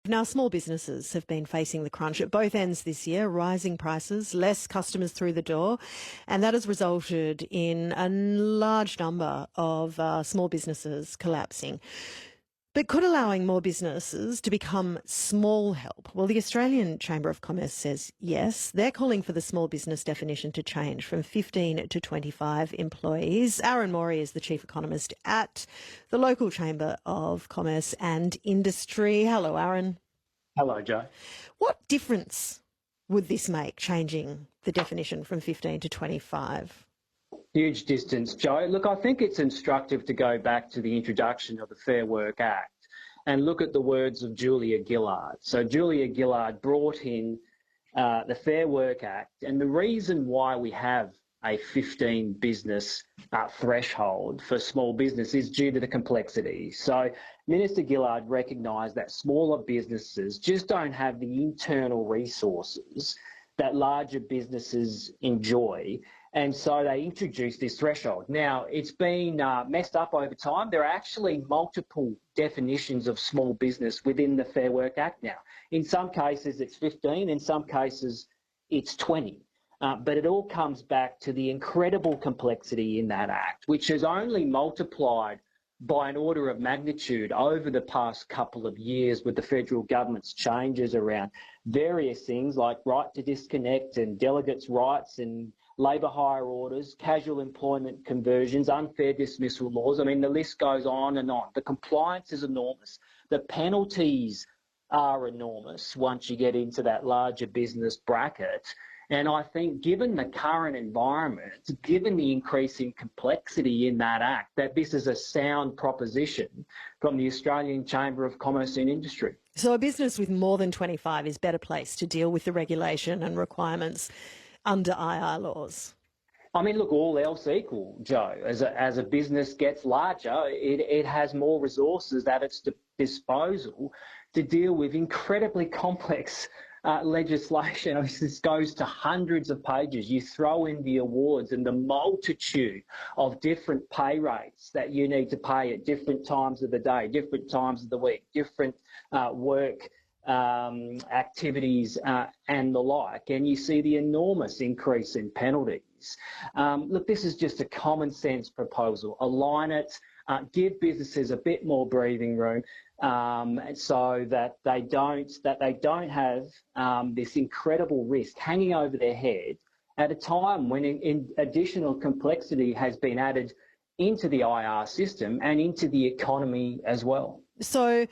Now, small businesses have been facing the crunch at both ends this year, rising prices, less customers through the door, and that has resulted in a large number of small businesses collapsing. But could allowing more businesses to become small help? Well, the Australian Chamber of Commerce says yes. They're calling for the small business definition to change from 15 to 25 employees. Aaron Morey is the Chief Economist at the local Chamber of Commerce and Industry. Hello, Aaron. Hello, Joe. What difference would this make, changing the definition from 15 to 25? Huge distance, Joe. Look, I think it's instructive to go back to the introduction of the Fair Work Act and look at the words of Julia Gillard. So Julia Gillard brought in the Fair Work Act, and the reason why we have a 15 business threshold for small business is due to the complexity. So Minister Gillard recognised that smaller businesses just don't have the internal resources that larger businesses enjoy, and so they introduced this threshold. Now, it's been messed up over time. There are actually multiple definitions of small business within the Fair Work Act now. In some cases, it's 15. In some cases, it's 20. But it all comes back to the incredible complexity in that act, which has only multiplied by an order of magnitude over the past couple of years with the federal government's changes around various things like right to disconnect and delegates' rights and labour hire orders, casual employment conversions, unfair dismissal laws. I mean, the list goes on and on. The compliance is enormous. The penalties are enormous once you get into that larger business bracket. And I think given the current environment, given the increasing complexity in that act, that this is a sound proposition from the Australian Chamber of Commerce and Industry. So a business with more than 25 is better placed to deal with the regulation and requirements under IR laws? I mean, look, all else equal, Joe. As a business gets larger, it has more resources at its disposal to deal with incredibly complex legislation. I mean, this goes to hundreds of pages. You throw in the awards and the multitude of different pay rates that you need to pay at different times of the day, different times of the week, different work activities and the like, and you see the enormous increase in penalties. Look, this is just a common sense proposal. Align it, give businesses a bit more breathing room, so that they don't have this incredible risk hanging over their head at a time when additional complexity has been added into the IR system and into the economy as well. So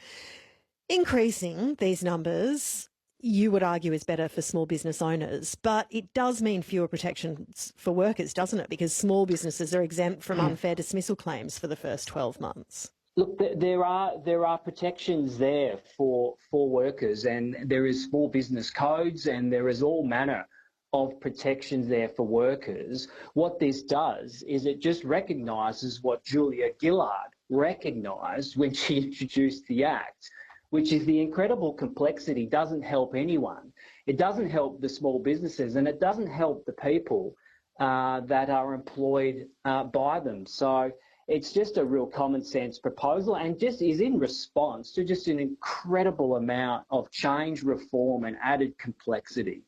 increasing these numbers, you would argue, is better for small business owners, but it does mean fewer protections for workers, doesn't it? Because small businesses are exempt from unfair dismissal claims for the first 12 months. Look, there are protections there for workers, and there is small business codes, and there is all manner of protections there for workers. What this does is it just recognises what Julia Gillard recognised when she introduced the Act, which is the incredible complexity doesn't help anyone. It doesn't help the small businesses, and it doesn't help the people that are employed by them. So it's just a real common sense proposal, and just is in response to just an incredible amount of change, reform and added complexity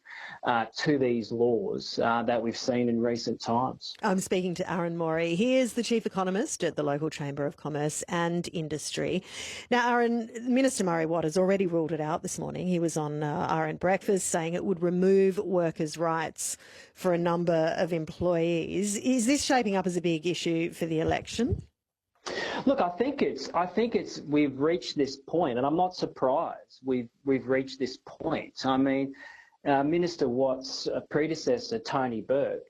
to these laws that we've seen in recent times. I'm speaking to Aaron Morey. He is the Chief Economist at the local Chamber of Commerce and Industry. Now, Aaron, Minister Murray Watt has already ruled it out this morning. He was on RN Breakfast saying it would remove workers' rights for a number of employees. Is this shaping up as a big issue for the election? Look, I think we've reached this point, and I'm not surprised we've reached this point. I mean, Minister Watt's predecessor, Tony Burke,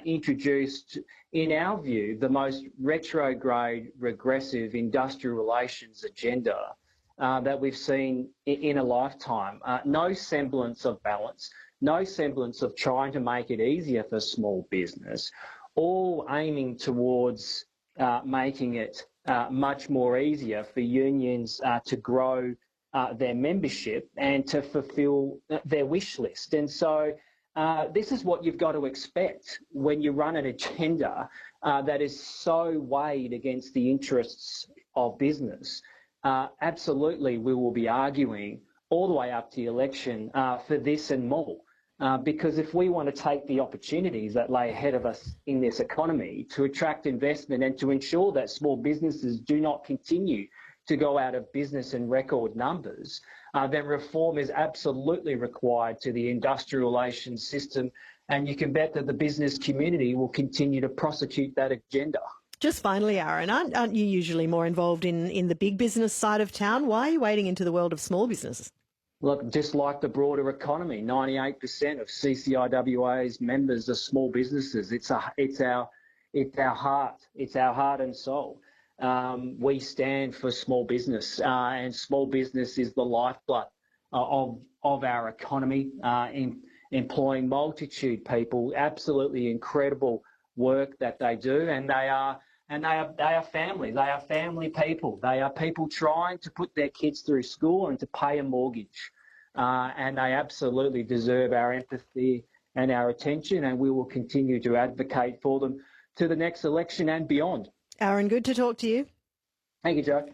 introduced, in our view, the most retrograde, regressive industrial relations agenda that we've seen in a lifetime. No semblance of balance, no semblance of trying to make it easier for small business, all aiming towards making it much more easier for unions to grow their membership and to fulfil their wish list. And so this is what you've got to expect when you run an agenda that is so weighed against the interests of business. Absolutely, we will be arguing all the way up to the election for this and more. Because if we want to take the opportunities that lay ahead of us in this economy to attract investment and to ensure that small businesses do not continue to go out of business in record numbers, then reform is absolutely required to the industrial relations system, and you can bet that the business community will continue to prosecute that agenda. Just finally, Aaron, aren't you usually more involved in the big business side of town? Why are you wading into the world of small business? Look, just like the broader economy, 98% of CCIWA's members are small businesses. It's our heart. It's our heart and soul. We stand for small business, and small business is the lifeblood of our economy, employing multitude people. Absolutely incredible work that they do, and they are family. They are family people. They are people trying to put their kids through school and to pay a mortgage. And they absolutely deserve our empathy and our attention, and we will continue to advocate for them to the next election and beyond. Aaron, good to talk to you. Thank you, Jo.